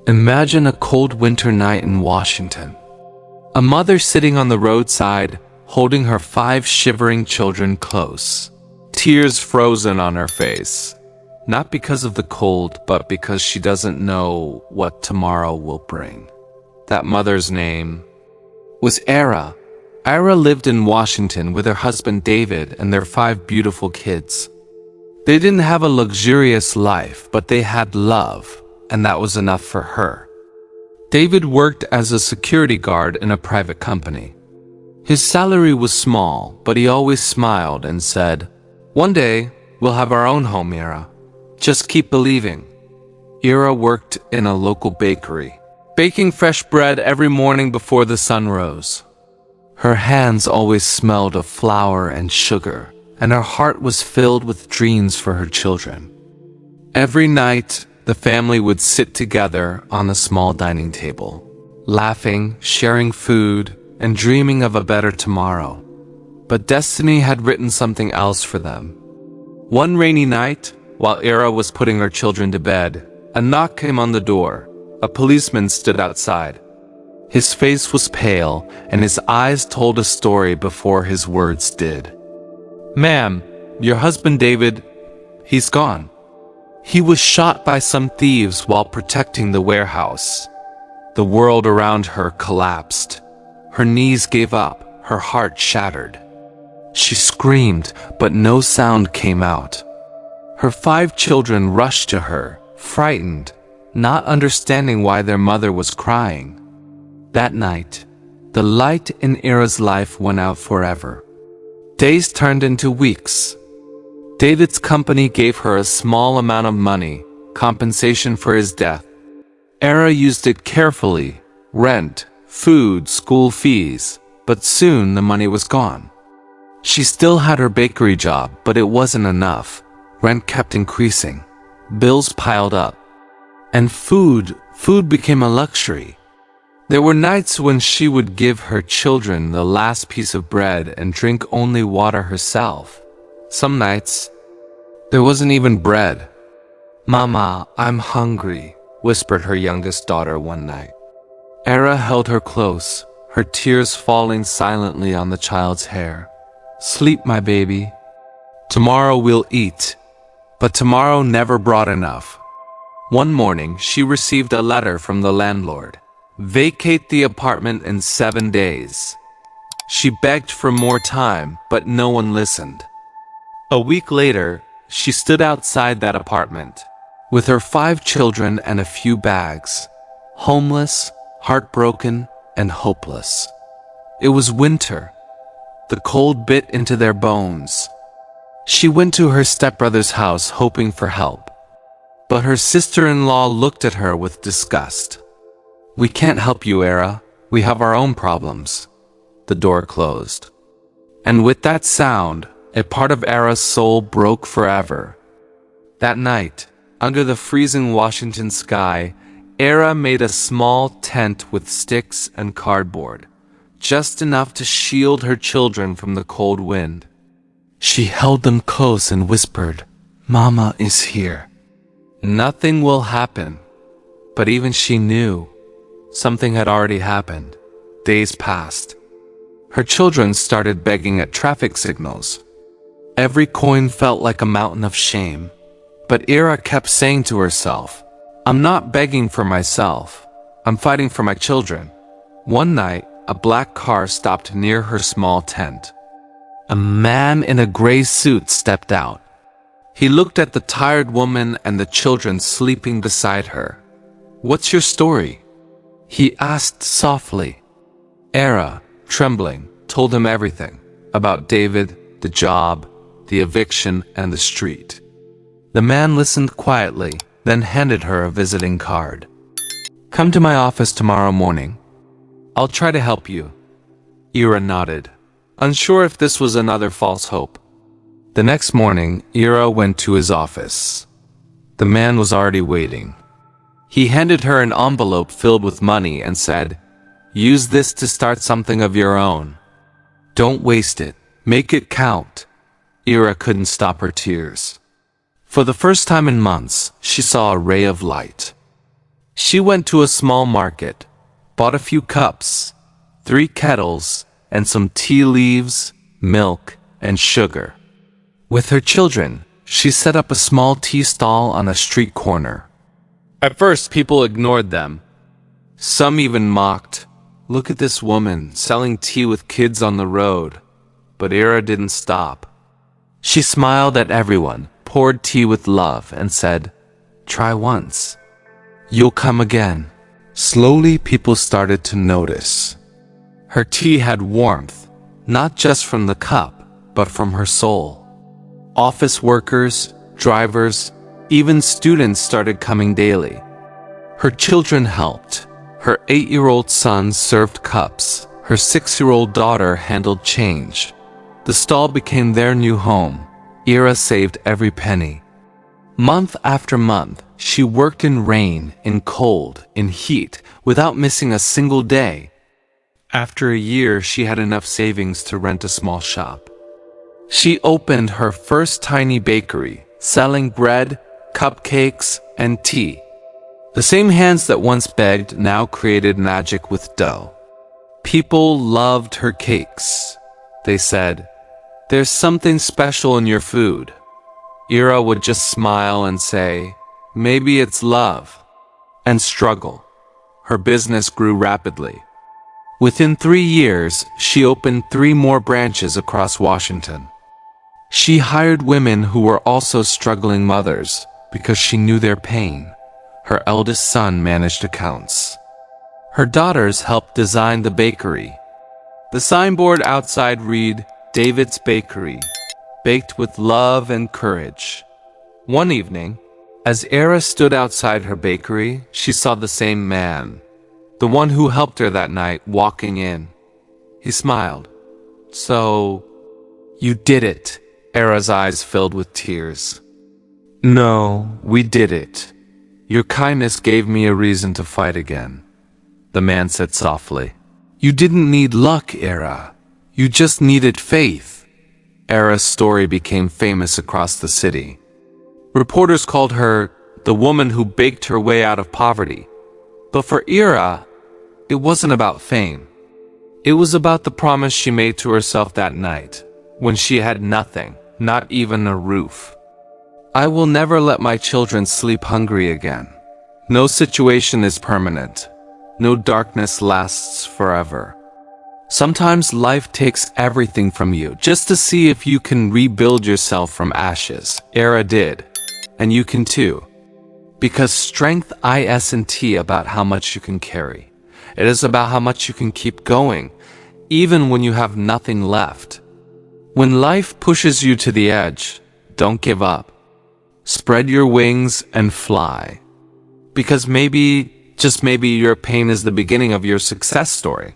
Imagine a cold winter night in Washington. A mother sitting on the roadside, holding her 5 shivering children close. Tears frozen on her face. Not because of the cold, but because she doesn't know what tomorrow will bring. That mother's name was Ira. Ira lived in Washington with her husband David and their 5 beautiful kids. They didn't have a luxurious life, but they had love, and that was enough for her. David worked as a security guard in a private company. His salary was small, but he always smiled and said, "One day, we'll have our own home, Ira. Just keep believing." Ira worked in a local bakery, baking fresh bread every morning before the sun rose. Her hands always smelled of flour and sugar, and her heart was filled with dreams for her children. Every night, the family would sit together on a small dining table, laughing, sharing food, and dreaming of a better tomorrow. But destiny had written something else for them. One rainy night, while Ira was putting her children to bed, a knock came on the door. A policeman stood outside. His face was pale, and his eyes told a story before his words did. "Ma'am, your husband David, he's gone. He was shot by some thieves while protecting the warehouse." The world around her collapsed. Her knees gave up, her heart shattered. She screamed, but no sound came out. Her 5 children rushed to her, frightened, not understanding why their mother was crying. That night, the light in Ira's life went out forever. Days turned into weeks. David's company gave her a small amount of money, compensation for his death. Ira used it carefully, rent, food, school fees, but soon the money was gone. She still had her bakery job, but it wasn't enough. Rent kept increasing. Bills piled up. And food became a luxury. There were nights when she would give her children the last piece of bread and drink only water herself. Some nights, there wasn't even bread. "Mama, I'm hungry," whispered her youngest daughter one night. Ira held her close, her tears falling silently on the child's hair. "Sleep, my baby. Tomorrow we'll eat." But tomorrow never brought enough. One morning, she received a letter from the landlord. "Vacate the apartment in 7 days." She begged for more time, but no one listened. A week later, she stood outside that apartment, with her 5 children and a few bags, homeless, heartbroken, and hopeless. It was winter. The cold bit into their bones. She went to her stepbrother's house hoping for help. But her sister-in-law looked at her with disgust. "We can't help you, Ira. We have our own problems." The door closed. And with that sound, a part of Ira's soul broke forever. That night, under the freezing Washington sky, Ira made a small tent with sticks and cardboard, just enough to shield her children from the cold wind. She held them close and whispered, "Mama is here. Nothing will happen." But even she knew something had already happened. Days passed. Her children started begging at traffic signals. Every coin felt like a mountain of shame. But Ira kept saying to herself, "I'm not begging for myself. I'm fighting for my children." One night, a black car stopped near her small tent. A man in a gray suit stepped out. He looked at the tired woman and the children sleeping beside her. "What's your story?" he asked softly. Ira, trembling, told him everything about David, the job, the eviction, and the street. The man listened quietly, then handed her a visiting card. "Come to my office tomorrow morning. I'll try to help you." Ira nodded, unsure if this was another false hope. The next morning, Ira went to his office. The man was already waiting. He handed her an envelope filled with money and said, "Use this to start something of your own. Don't waste it. Make it count." Ira couldn't stop her tears. For the first time in months, she saw a ray of light. She went to a small market, bought a few cups, 3 kettles, and some tea leaves, milk, and sugar. With her children, she set up a small tea stall on a street corner. At first, people ignored them. Some even mocked, "Look at this woman selling tea with kids on the road." But Ira didn't stop. She smiled at everyone, poured tea with love, and said, "Try once. You'll come again." Slowly, people started to notice. Her tea had warmth, not just from the cup, but from her soul. Office workers, drivers, even students started coming daily. Her children helped. Her 8-year-old son served cups. Her 6-year-old daughter handled change. The stall became their new home. Ira saved every penny. Month after month, she worked in rain, in cold, in heat, without missing a single day. After a year, she had enough savings to rent a small shop. She opened her first tiny bakery, selling bread, cupcakes, and tea. The same hands that once begged now created magic with dough. People loved her cakes. They said, "There's something special in your food." Ira would just smile and say, "Maybe it's love," and struggle. Her business grew rapidly. Within 3 years, she opened 3 more branches across Washington. She hired women who were also struggling mothers because she knew their pain. Her eldest son managed accounts. Her daughters helped design the bakery. The signboard outside read, "David's Bakery, baked with love and courage." One evening, as Ira stood outside her bakery, she saw the same man, the one who helped her that night, walking in. He smiled. "So, you did it." Ira's eyes filled with tears. "No, we did it. Your kindness gave me a reason to fight again," the man said softly. "You didn't need luck, Ira. You just needed faith." Ira's story became famous across the city. Reporters called her the woman who baked her way out of poverty. But for Ira, it wasn't about fame. It was about the promise she made to herself that night, when she had nothing, not even a roof. "I will never let my children sleep hungry again." No situation is permanent. No darkness lasts forever. Sometimes life takes everything from you just to see if you can rebuild yourself from ashes. Ira did. And you can too. Because strength isn't about how much you can carry. It is about how much you can keep going, even when you have nothing left. When life pushes you to the edge, don't give up. Spread your wings and fly. Because maybe, just maybe, your pain is the beginning of your success story.